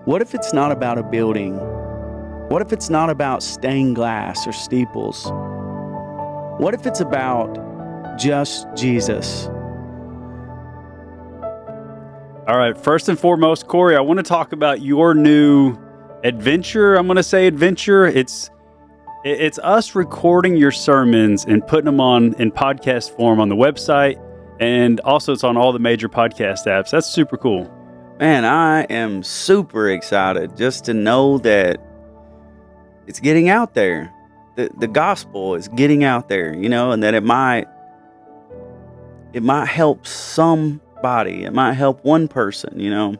What if it's not about a building? What if it's not about stained glass or steeples? What if it's about just Jesus? All right, first and foremost, Corey, I want to talk about your new adventure. I'm going to say adventure. It's us recording your sermons and putting them in podcast form on the website, and also it's on all the major podcast apps. That's super cool. Man, I am super excited just to know that it's getting out there. The gospel is getting out there, and that it might help somebody. It might help one person,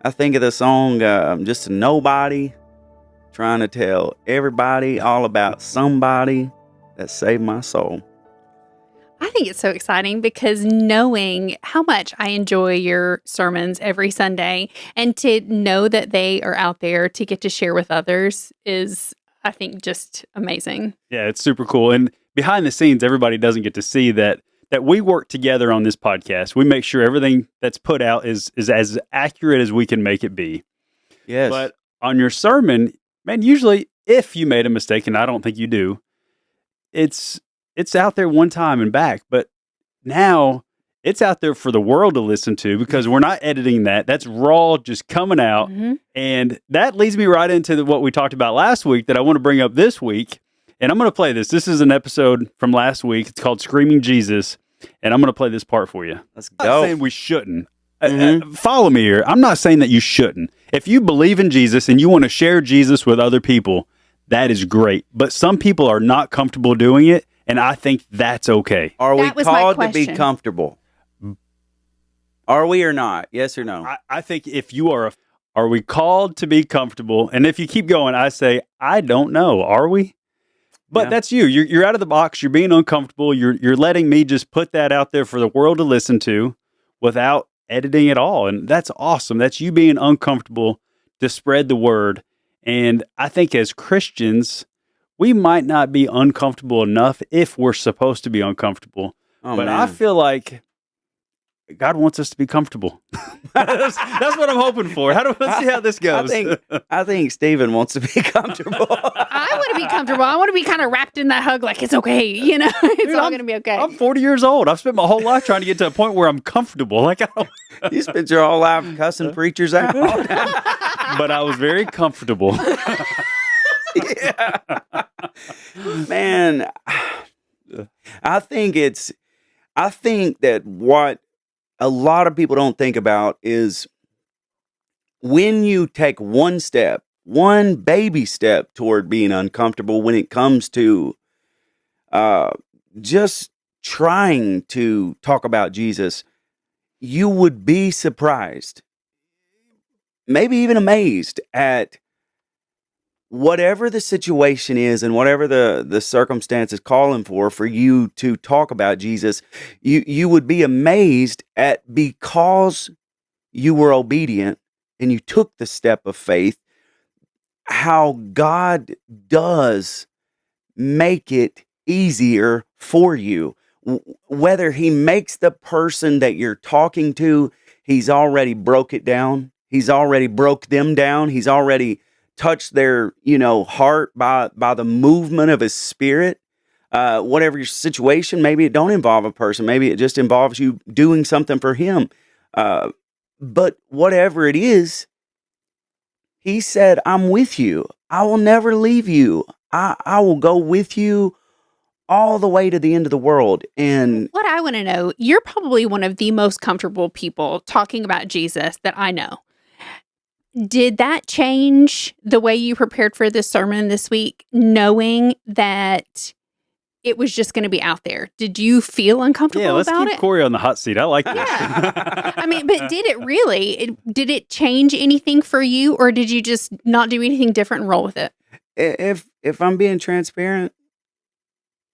I think of the song, Just a Nobody, trying to tell everybody all about somebody that saved my soul. I think it's so exciting because knowing how much I enjoy your sermons every Sunday and to know that they are out there to get to share with others is, I think, just amazing. Yeah, it's super cool. And behind the scenes, everybody doesn't get to see that we work together on this podcast. We make sure everything that's put out is as accurate as we can make it be. Yes. But on your sermon, man, usually if you made a mistake, and I don't think you do, it's out there one time and back. But now it's out there for the world to listen to because we're not editing that. That's raw, just coming out. Mm-hmm. And that leads me right into what we talked about last week that I want to bring up this week. And I'm going to play this. This is an episode from last week. It's called Screaming Jesus. And I'm going to play this part for you. Let's go. I'm not saying we shouldn't. Follow me here. I'm not saying that you shouldn't. If you believe in Jesus and you want to share Jesus with other people, that is great. But some people are not comfortable doing it. And I think that's okay. Are we That was my called to be question. comfortable? Are we or not? Yes or no? I think if you are we called to be comfortable? And if you keep going, I say, I don't know. Are we? But Yeah. that's you. You're out of the box. You're being uncomfortable. You're letting me just put that out there for the world to listen to without editing it all. And that's awesome. That's you being uncomfortable to spread the word. And I think as Christians, we might not be uncomfortable enough if we're supposed to be uncomfortable. Oh, but man. I feel like God wants us to be comfortable. that's what I'm hoping for. Let's see how this goes. I think Stephen wants to be comfortable. I want to be comfortable. I want to be kind of wrapped in that hug like it's okay. It's all going to be okay. I'm 40 years old. I've spent my whole life trying to get to a point where I'm comfortable. You spent your whole life cussing preachers out. But I was very comfortable. Yeah. Man, I think that what a lot of people don't think about is when you take one baby step toward being uncomfortable when it comes to just trying to talk about Jesus, you would be surprised, maybe even amazed at whatever the situation is and whatever the circumstances calling for you to talk about Jesus, you would be amazed at, because you were obedient and you took the step of faith, how God does make it easier for you. Whether he makes the person that you're talking to, he's already broke it down. He's already broke them down. He's already touch their, heart by the movement of his spirit. Whatever your situation, maybe it don't involve a person. Maybe it just involves you doing something for him. But whatever it is, he said, I'm with you. I will never leave you. I will go with you all the way to the end of the world. And What I want to know, you're probably one of the most comfortable people talking about Jesus that I know. Did that change the way you prepared for this sermon this week, knowing that it was just going to be out there? Did you feel uncomfortable let's about keep it? Corey on the hot seat. I like this. Yeah. I mean, but did it really? Did it change anything for you, or did you just not do anything different and roll with it? if I'm being transparent,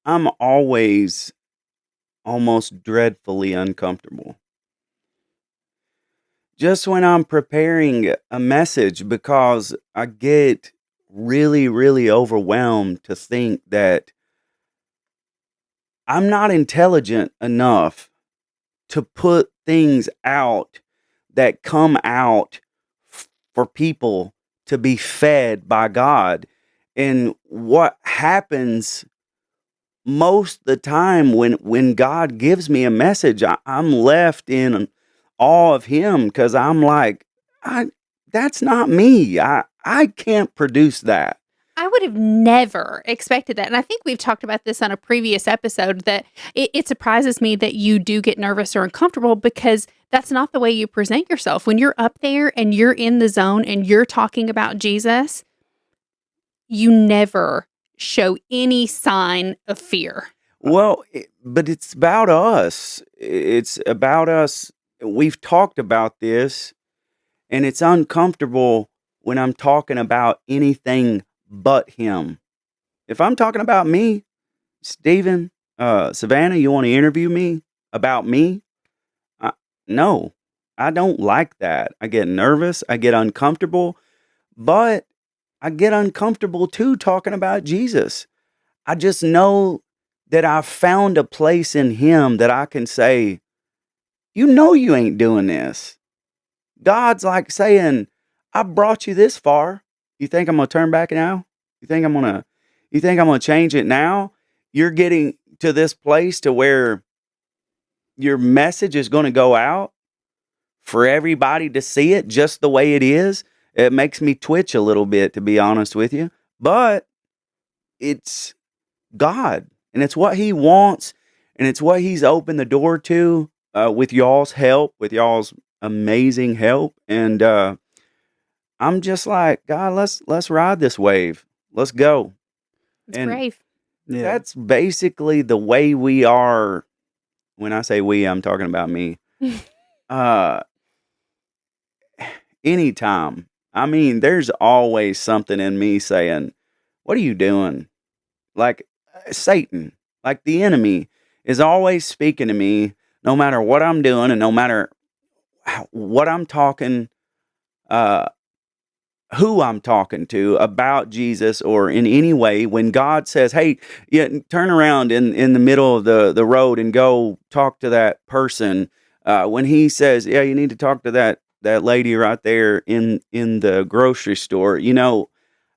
I'm always almost dreadfully uncomfortable. Just when I'm preparing a message, because I get really, really overwhelmed to think that I'm not intelligent enough to put things out that come out for people to be fed by God. And what happens most of the time when God gives me a message, I'm left in awe of him because I'm like, that's not me. I can't produce that. I would have never expected that. And I think we've talked about this on a previous episode that it surprises me that you do get nervous or uncomfortable because that's not the way you present yourself. When you're up there and you're in the zone and you're talking about Jesus, you never show any sign of fear. Well, but it's about us. It's about us. We've talked about this, and it's uncomfortable when I'm talking about anything but him. If I'm talking about me, Stephen, Savannah, you want to interview me about me? No, I don't like that. I get nervous. I get uncomfortable, but I get uncomfortable too talking about Jesus. I just know that I've found a place in him that I can say, you ain't doing this. God's like saying, I brought you this far. You think I'm going to turn back now? You think I'm going to change it now? You're getting to this place to where your message is going to go out for everybody to see it just the way it is. It makes me twitch a little bit, to be honest with you. But it's God, and it's what he wants, and it's what he's opened the door to with y'all's help, with y'all's amazing help. And I'm just like, God, let's ride this wave. Let's go. It's brave. Yeah. That's basically the way we are. When I say we, I'm talking about me. Anytime. I mean, there's always something in me saying, what are you doing? Like Satan, like the enemy is always speaking to me, no matter what I'm doing and no matter what I'm talking, who I'm talking to about Jesus or in any way. When God says, hey, turn around in the middle of the road and go talk to that person. When he says, yeah, you need to talk to that lady right there in the grocery store,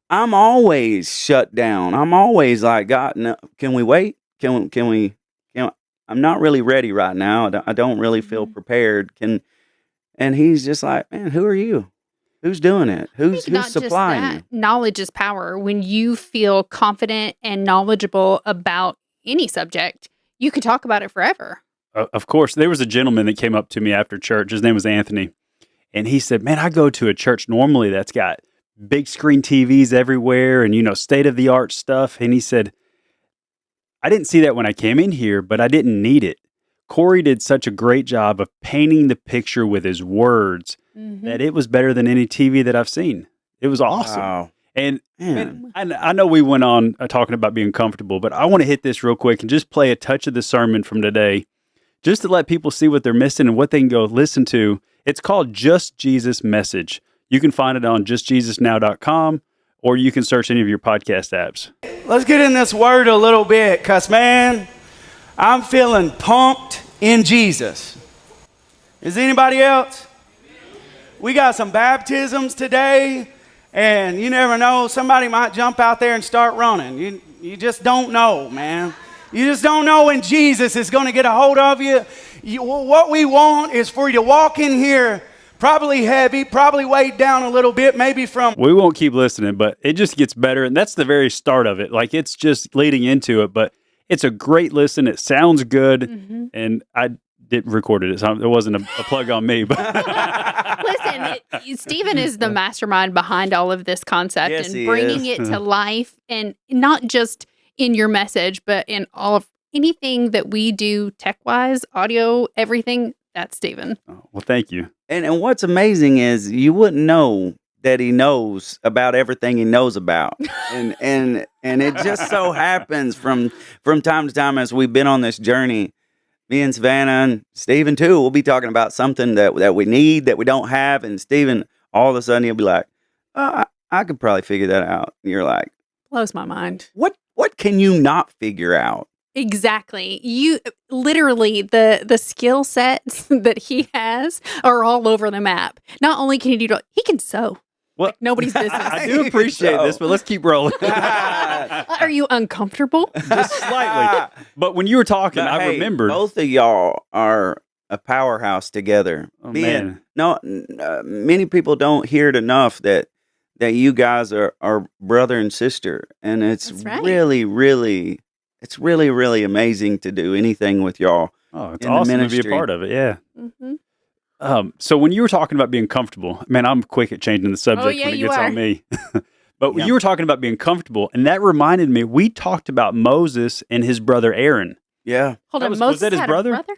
I'm always shut down. I'm always like, God, no, can we wait? Can we? I'm not really ready right now. I don't really feel prepared. And he's just like, man, who are you? Who's doing it? Who's supplying you? Knowledge is power. When you feel confident and knowledgeable about any subject, you can talk about it forever. Of course, there was a gentleman that came up to me after church. His name was Anthony. And he said, man, I go to a church normally that's got big screen TVs everywhere and, state-of-the-art stuff. And he said, I didn't see that when I came in here, but I didn't need it. Corey did such a great job of painting the picture with his words that it was better than any TV that I've seen. It was awesome. Wow. And I know we went on talking about being comfortable, but I want to hit this real quick and just play a touch of the sermon from today, just to let people see what they're missing and what they can go listen to. It's called Just Jesus Message. You can find it on justjesusnow.com, or you can search any of your podcast apps. Let's get in this word a little bit, because, man, I'm feeling pumped in Jesus. Is anybody else? We got some baptisms today, and you never know, somebody might jump out there and start running. You just don't know, man. You just don't know when Jesus is going to get a hold of you. What we want is for you to walk in here probably heavy, probably weighed down a little bit, maybe from... We won't keep listening, but it just gets better, and that's the very start of it. Like, it's just leading into it, but it's a great listen. It sounds good, and I didn't record it. So there wasn't a plug on me. But listen, Stephen is the mastermind behind all of this concept and bringing it to life, and not just in your message, but in all of anything that we do tech-wise, audio, everything. That's Stephen. Oh, well, thank you. And what's amazing is you wouldn't know that he knows about everything he knows about. and it just so happens from time to time as we've been on this journey, me and Savannah and Stephen too, we'll be talking about something that we need, that we don't have. And Stephen, all of a sudden he'll be like, oh, I could probably figure that out. And you're like, blows my mind. What can you not figure out? Exactly. You literally, the skill sets that he has are all over the map. Not only can he he can sew. Well, Like nobody's business. I do appreciate So- this, but let's keep rolling. Are you uncomfortable? Just slightly. But when you were talking, But I hey, remembered. both of y'all are a powerhouse together. Oh, man. Many people don't hear it enough that you guys are brother and sister, and it's That's right. really, really amazing to do anything with y'all. Oh, it's in the awesome to be a ministry. part of it. Yeah. Mm-hmm. So when you were talking about being comfortable, man, I'm quick at changing the subject yeah, when it you gets are. on me. But Yeah. you were talking about being comfortable, and that reminded me, we talked about Moses and his brother Aaron. Yeah, Hold That on, was Moses that his had brother? a brother?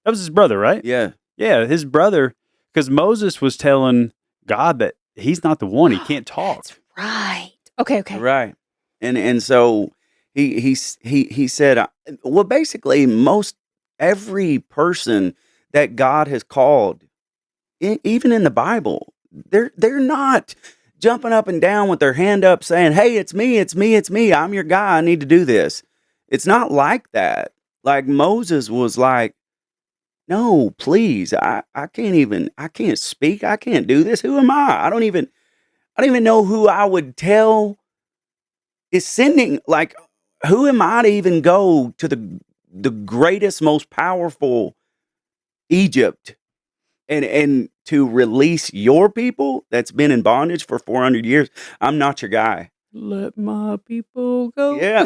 That was his brother, right? yeah, Yeah, his brother, because Moses was telling God that he's not the one, he can't talk. That's right. Okay. right. And so he said, well, basically, most every person that God has called, even in the Bible, they're not jumping up and down with their hand up saying, "Hey, it's me, I'm your guy, I need to do this." It's not like that. Like Moses was like, "No, please, I can't speak, I can't do this. Who am I? I don't even know who I would tell is sending. Like, who am I to even go to the greatest, most powerful Egypt and to release your people that's been in bondage for 400 years? I'm not your guy." Let my people go. Yeah.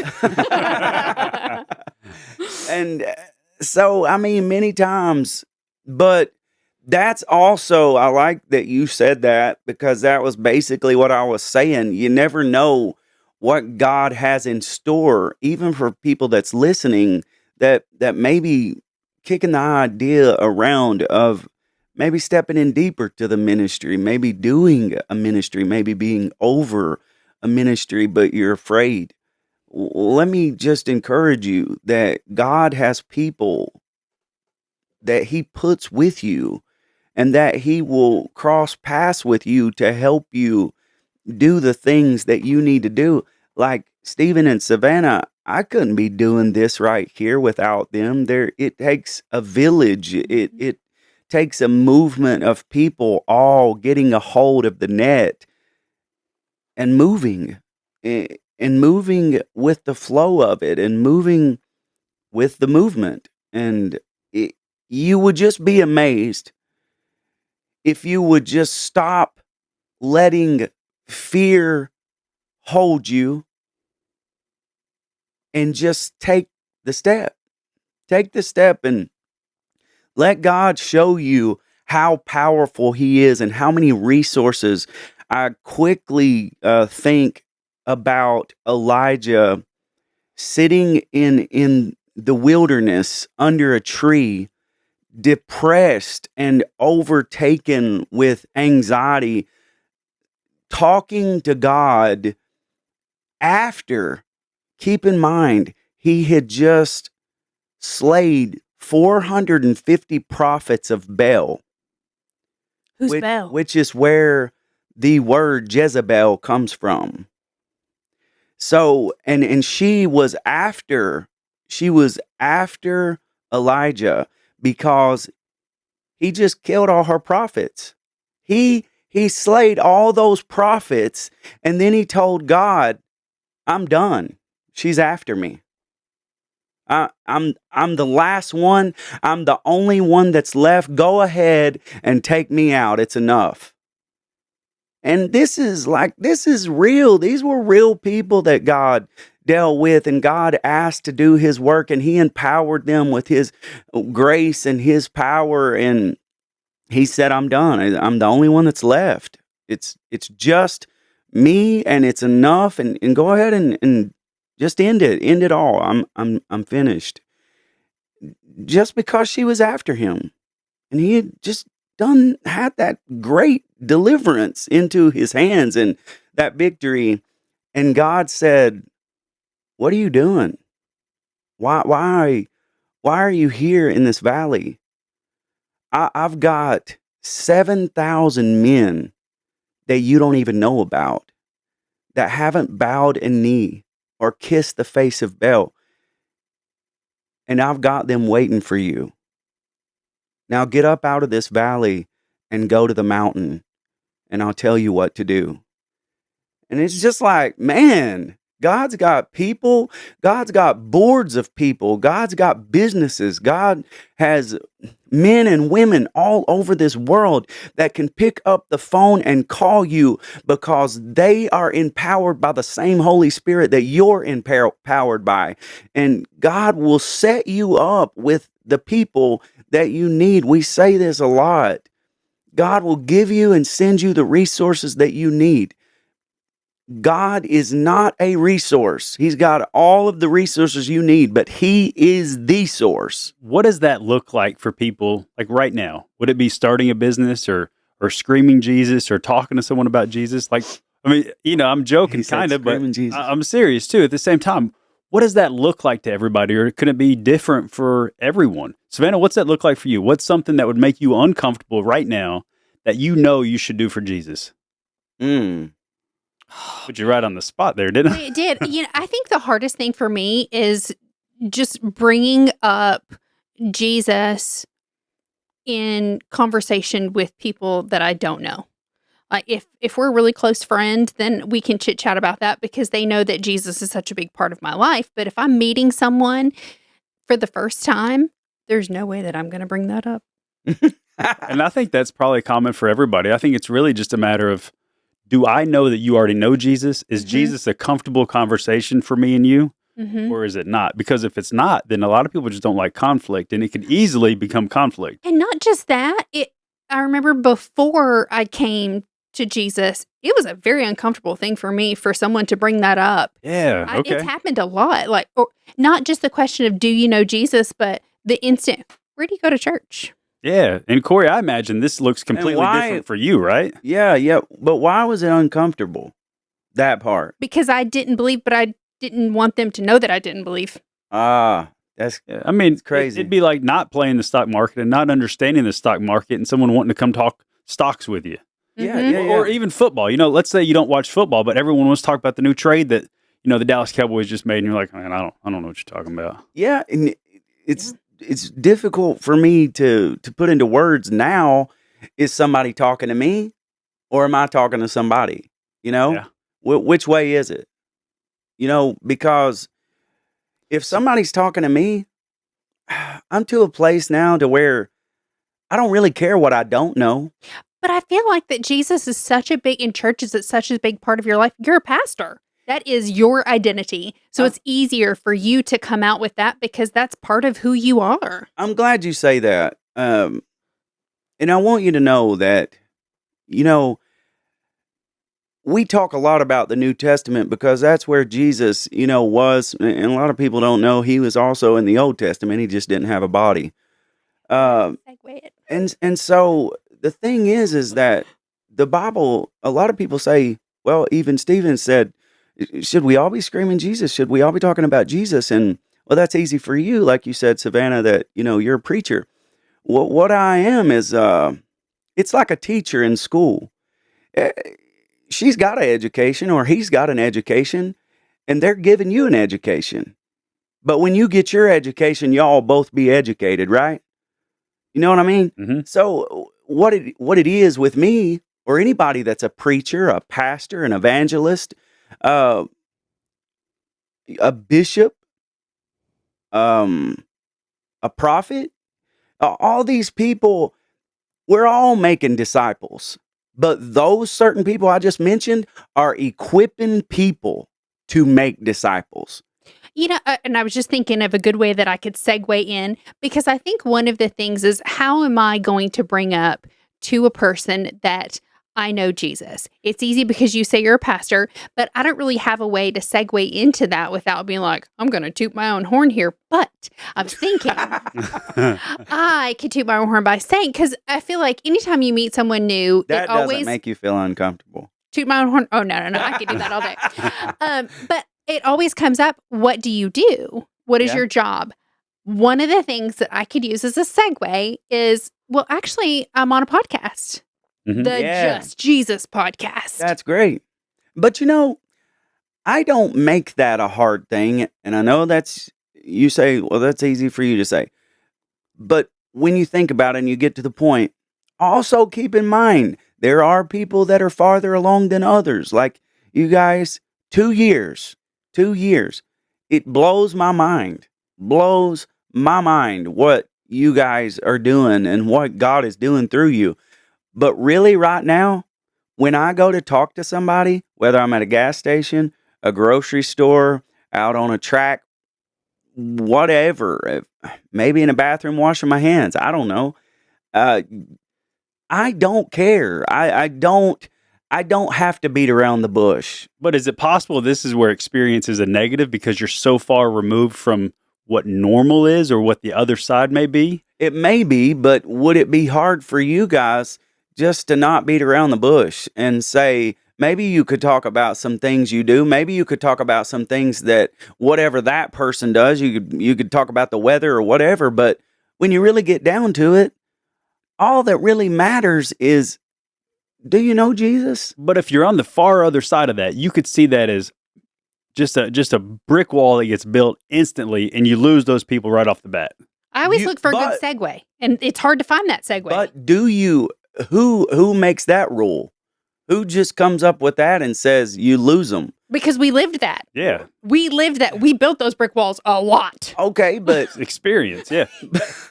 And so, I mean, many times, but that's also, I like that you said that, because that was basically what I was saying. You never know what God has in store, even for people that's listening, that maybe kicking the idea around of maybe stepping in deeper to the ministry, maybe doing a ministry, maybe being over a ministry, but you're afraid. Let me just encourage you that God has people that he puts with you, and that he will cross paths with you to help you do the things that you need to do. Like Stephen and Savannah, I couldn't be doing this right here without them. It takes a village. It takes a movement of people all getting a hold of the net and moving, and moving with the flow of it, and moving with the movement. And you would just be amazed if you would just stop letting fear hold you and just take the step. Take the step and let God show you how powerful he is and how many resources. I quickly think about Elijah sitting in the wilderness under a tree, depressed and overtaken with anxiety, talking to God after, keep in mind, he had just slayed 450 prophets of Baal. Who's Belle? Which is where the word Jezebel comes from. So, and she was after Elijah because he just killed all her prophets. He slayed all those prophets, and then he told God, "I'm done. She's after me. I'm the last one. I'm the only one that's left. Go ahead and take me out. It's enough." And this is real. These were real people that God dealt with, and God asked to do his work, and he empowered them with his grace and his power. And he said, "I'm done. I'm the only one that's left. It's just me, and it's enough. And go ahead and just end it all. I'm finished." Just because she was after him, and he had just had that great deliverance into his hands and that victory. And God said, "What are you doing? Why are you here in this valley? I've got 7,000 men that you don't even know about, that haven't bowed a knee or kissed the face of Baal. And I've got them waiting for you. Now get up out of this valley and go to the mountain and I'll tell you what to do. And it's just like, man, God's got people. God's got boards of people. God's got businesses. God has men and women all over this world that can pick up the phone and call you because they are empowered by the same Holy Spirit that you're empowered by. And God will set you up with the people that you need. We say this a lot. God will give you and send you the resources that you need. God is not a resource. He's got all of the resources you need, but He is the source. What does that look like for people like right now? Would it be starting a business or screaming Jesus or talking to someone about Jesus? Like, I mean, you know, I'm joking kind of, but I'm serious too. At the same time, what does that look like to everybody? Or could it be different for everyone? Savannah, what's that look like for you? What's something that would make you uncomfortable right now that you know you should do for Jesus? Put you right on the spot there, didn't I? It did. You know, I think the hardest thing for me is just bringing up Jesus in conversation with people that I don't know. Like if we're really close friends, then we can chit chat about that because they know that Jesus is such a big part of my life. But if I'm meeting someone for the first time, there's no way that I'm going to bring that up. And I think that's probably common for everybody. I think it's really just a matter of, do I know that you already know Jesus? Is Jesus a comfortable conversation for me and you? Or is it not? Because if it's not, then a lot of people just don't like conflict, and it can easily become conflict. And not just that, I remember before I came to Jesus, it was a very uncomfortable thing for me for someone to bring that up. Yeah, okay. It's happened a lot. Like, or not just the question of, do you know Jesus, but the instant, where do you go to church? Yeah, and Corey, I imagine this looks completely different for you, right? Yeah. But why was it uncomfortable? That part. Because I didn't believe, but I didn't want them to know that I didn't believe. That's I mean, crazy. It'd be like not playing the stock market and not understanding the stock market and someone wanting to come talk stocks with you. Yeah. Or even football. You know, let's say you don't watch football, but everyone wants to talk about the new trade that, you know, the Dallas Cowboys just made, and you're like, man, I don't know what you're talking about. Yeah, and it's difficult for me to put into words now. Is somebody talking to me, or am I talking to somebody? You know, Yeah. Which way is it? You know, because if somebody's talking to me, I'm to a place now to where I don't really care what I don't know. But I feel like that Jesus is such a big, in churches, it's such a big part of your life. You're a pastor. That is your identity. So it's easier for you to come out with that because that's part of who you are. I'm glad you say that. And I want you to know that, you know, we talk a lot about the New Testament because that's where Jesus, you know, was. And a lot of people don't know he was also in the Old Testament. He just didn't have a body. Segue it. And so the thing is that the Bible, a lot of people say, well, even Stephen said, should we all be screaming Jesus? Should we all be talking about Jesus? And well, that's easy for you. Like you said, Savannah, that, you know, you're a preacher. What I am is, it's like a teacher in school. She's got an education or he's got an education and they're giving you an education. But when you get your education, y'all both be educated, right? You know what I mean? Mm-hmm. So what it is with me or anybody that's a preacher, a pastor, an evangelist, a bishop, a prophet, all these people, we're all making disciples. But those certain people I just mentioned are equipping people to make disciples. You know, and I was just thinking of a good way that I could segue in, because I think one of the things is, how am I going to bring up to a person that I know Jesus? It's easy because you say you're a pastor, but I don't really have a way to segue into that without being like, I'm going to toot my own horn here. But I was thinking I could toot my own horn by saying, because I feel like anytime you meet someone new, That it doesn't always make you feel uncomfortable. toot my own horn. Oh, no, I could do that all day. But it always comes up, what do you do? What is your job? One of the things that I could use as a segue is, well, actually, I'm on a podcast. Mm-hmm. The Just Jesus podcast. That's great. But you know, I don't make that a hard thing. And I know you say, well, that's easy for you to say. But when you think about it and you get to the point, also keep in mind, There are people that are farther along than others. Like you guys, 2 years, 2 years. It blows my mind, blows my mind what you guys are doing and what God is doing through you. But really, right now, when I go to talk to somebody, whether I'm at a gas station, a grocery store, out on a track, whatever, maybe in a bathroom washing my hands, I don't know. Uh, I don't care. I don't have to beat around the bush. But is it possible this is where experience is a negative because you're so far removed from what normal is or what the other side may be? It may be, but would it be hard for you guys just to not beat around the bush and say, maybe you could talk about some things you do. Maybe you could talk about some things that whatever that person does, you could talk about the weather or whatever. But when you really get down to it, all that really matters is, do you know Jesus? But if you're on the far other side of that, you could see that as just a brick wall that gets built instantly, and you lose those people right off the bat. I always look for a good segue, and it's hard to find that segue. But do you? Who makes that rule? Who just comes up with that and says you lose them? Because we lived that. Yeah. We lived that. We built those brick walls a lot. Okay, but experience, yeah.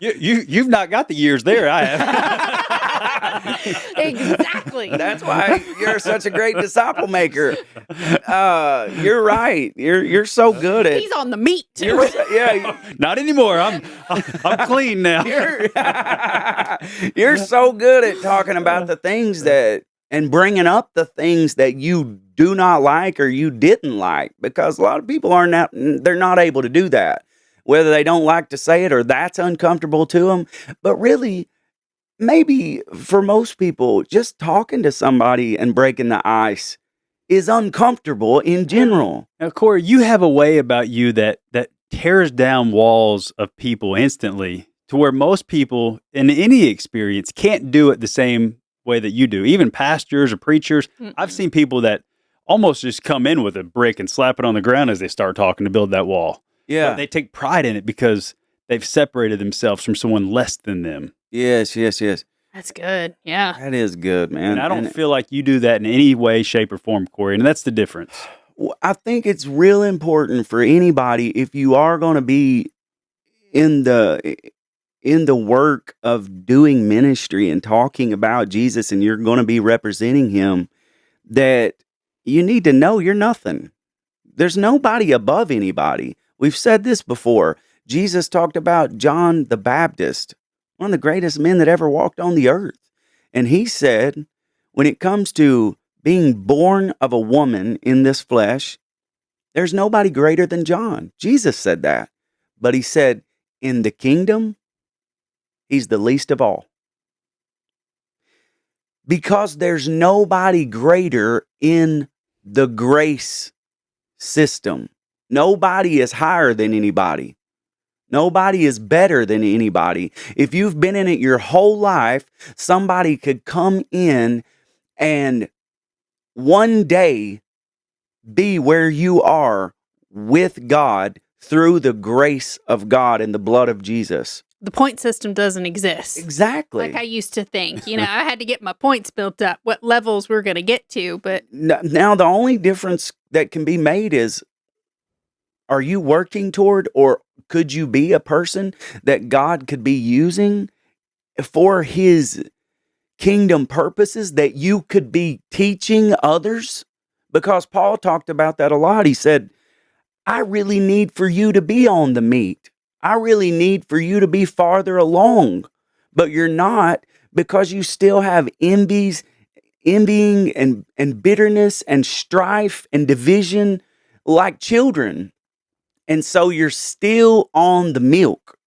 You've not got the years there. I have. Exactly. That's why you're such a great disciple maker. You're right. You're so good at. He's on the meat. Yeah. Not anymore. I'm clean now. You're so good at talking about the things that and bringing up the things that you do not like or you didn't like, because a lot of people they're not able to do that, whether they don't like to say it or that's uncomfortable to them. But really, maybe for most people, just talking to somebody and breaking the ice is uncomfortable in general. Now, Corey, you have a way about you that tears down walls of people instantly, to where most people in any experience can't do it the same way that you do. Even pastors or preachers, I've seen people that almost just come in with a brick and slap it on the ground as they start talking to build that wall. Yeah. But they take pride in it because they've separated themselves from someone less than them. Yes. That's good. Yeah. That is good, man. And I don't feel like you do that in any way, shape, or form, Corey. And that's the difference. I think it's real important for anybody, if you are going to be in the work of doing ministry and talking about Jesus, and you're going to be representing him, that you need to know you're nothing. There's nobody above anybody. We've said this before. Jesus talked about John the Baptist, one of the greatest men that ever walked on the earth. And he said, when it comes to being born of a woman in this flesh, there's nobody greater than John. Jesus said that. But he said, in the kingdom, he's the least of all. Because there's nobody greater in the grace system. Nobody is higher than anybody. Nobody is better than anybody. If you've been in it your whole life, somebody could come in and one day be where you are with God through the grace of God and the blood of Jesus. The point system doesn't exist. Exactly. Like I used to think. I had to get my points built up, what levels we're going to get to. But now the only difference that can be made is, are you working toward, or could you be a person that God could be using for his kingdom purposes, that you could be teaching others? Because Paul talked about that a lot. He said, I really need for you to be on the meat. I really need for you to be farther along, but you're not, because you still have envying and bitterness and strife and division like children. And so you're still on the milk.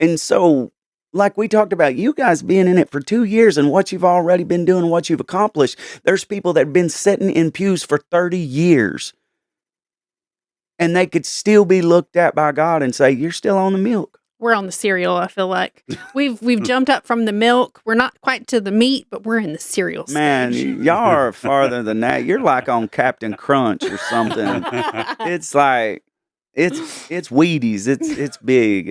And so, like we talked about, you guys being in it for 2 years and what you've already been doing, what you've accomplished, there's people that have been sitting in pews for 30 years. And they could still be looked at by God and say, you're still on the milk. We're on the cereal, I feel like. We've jumped up from the milk. We're not quite to the meat, but we're in the cereal stage. Man, y'all are farther than that. You're like on Captain Crunch or something. It's like, it's Wheaties. It's big.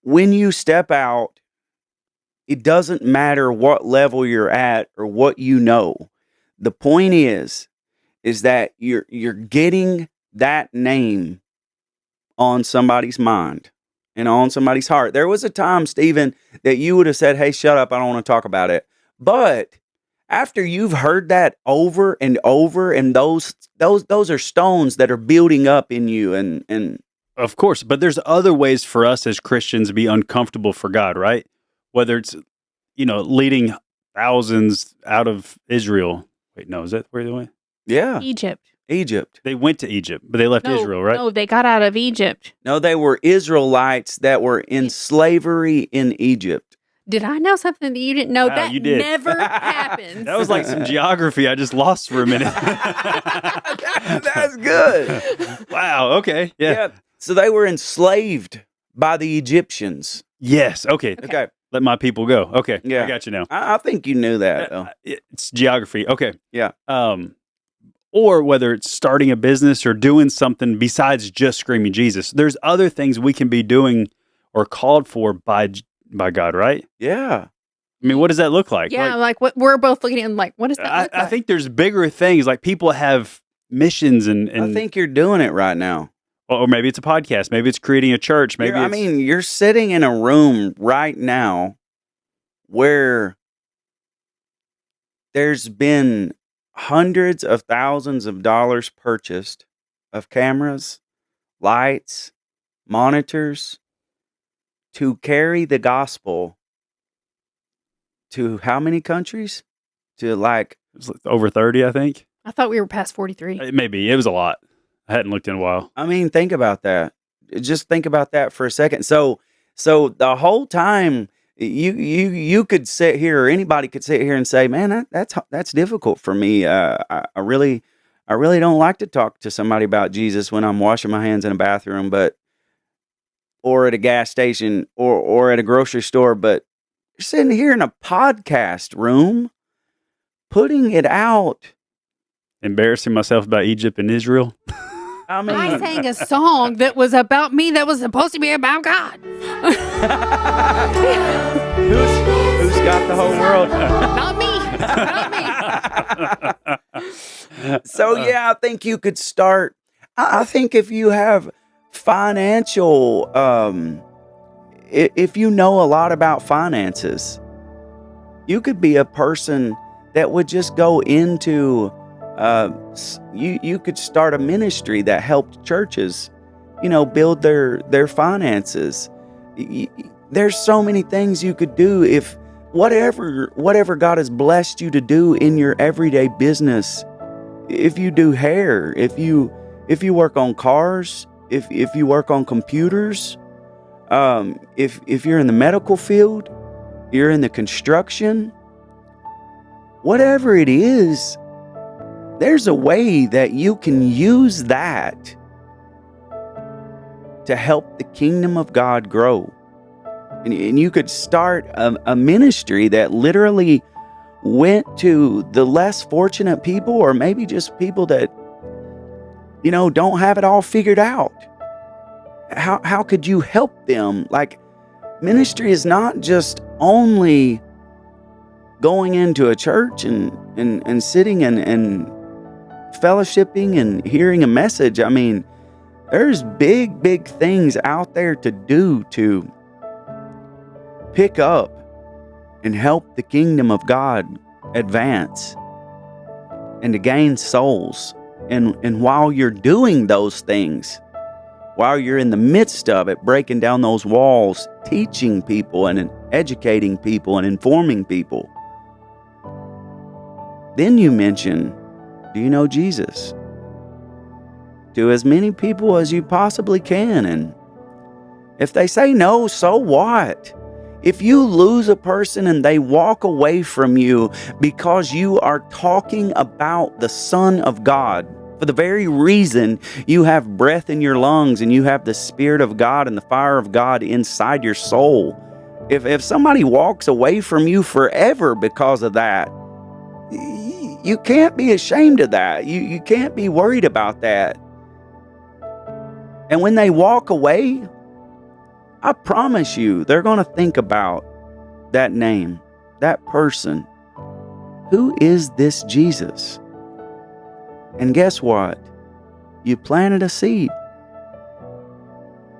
when you step out, it doesn't matter what level you're at or what you know. The point is that you're getting that name on somebody's mind and on somebody's heart. There was a time, Stephen, that you would have said, "Hey, shut up, I don't want to talk about it." But after you've heard that over and over, and those are stones that are building up in you, and Of course, but there's other ways for us as Christians to be uncomfortable for God, right? Whether it's, leading thousands out of Israel. Wait, no, is that where they went? yeah, Egypt. Egypt. They went to Egypt, but they left No, Israel, right? No, they got out of Egypt. No, they were Israelites that were in slavery in Egypt. Did I know something that you didn't know? Wow, That you did. never happens. That was like some geography I just lost for a minute. That's good. Wow, okay. Yeah. So they were enslaved by the Egyptians. Yes, okay. Okay. Let my people go. Okay, Yeah. I got you now. I think you knew that, though. It's geography. Okay. Yeah. Or whether it's starting a business or doing something besides just screaming Jesus. There's other things we can be doing or called for by God, right? Yeah. I mean, what does that look like? Yeah, like what we're both looking at, like, what does that look like? I think there's bigger things. Like people have missions and I think you're doing it right now. or maybe it's a podcast. Maybe it's creating a church. Maybe You're sitting in a room right now where there's been hundreds of thousands of dollars purchased of cameras, lights, monitors to carry the gospel to how many countries? To like it's over 30, I think. I thought we were past 43. Maybe it was a lot. I hadn't looked in a while. I mean, think about that. Just think about that for a second. So the whole time you could sit here, or anybody could sit here and say, "Man, that's difficult for me. I really don't like to talk to somebody about Jesus when I'm washing my hands in a bathroom, or at a gas station, or at a grocery store." But you're sitting here in a podcast room, putting it out. Embarrassing myself about Egypt and Israel. I mean, I sang a song that was about me that was supposed to be about God. who's got the whole world? Not me. Not me. So yeah, I think you could start. I think if you have financial, if you know a lot about finances, you could be a person that would just go into. You could start a ministry that helped churches, build their finances. There's so many things you could do if whatever God has blessed you to do in your everyday business. If you do hair, if you work on cars, if you work on computers, if you're in the medical field, you're in the construction, whatever it is, there's a way that you can use that to help the kingdom of God grow. And you could start a ministry that literally went to the less fortunate people, or maybe just people that, don't have it all figured out. How could you help them? Like, ministry is not just only going into a church and sitting and fellowshipping and hearing a message. I mean, there's big things out there to do to pick up and help the kingdom of God advance and to gain souls. And while you're doing those things, while you're in the midst of it, breaking down those walls, teaching people and educating people and informing people, then you mention, do you know Jesus? To as many people as you possibly can. And if they say no, so what? If you lose a person and they walk away from you because you are talking about the Son of God, for the very reason you have breath in your lungs and you have the Spirit of God and the fire of God inside your soul, if somebody walks away from you forever because of that, you can't be ashamed of that. You can't be worried about that. And when they walk away, I promise you, they're going to think about that name, that person. Who is this Jesus? And guess what? You planted a seed.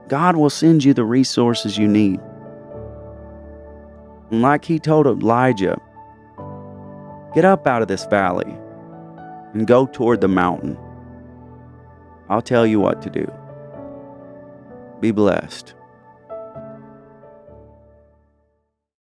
God will send you the resources you need. And like he told Elijah, get up out of this valley and go toward the mountain. I'll tell you what to do. Be blessed.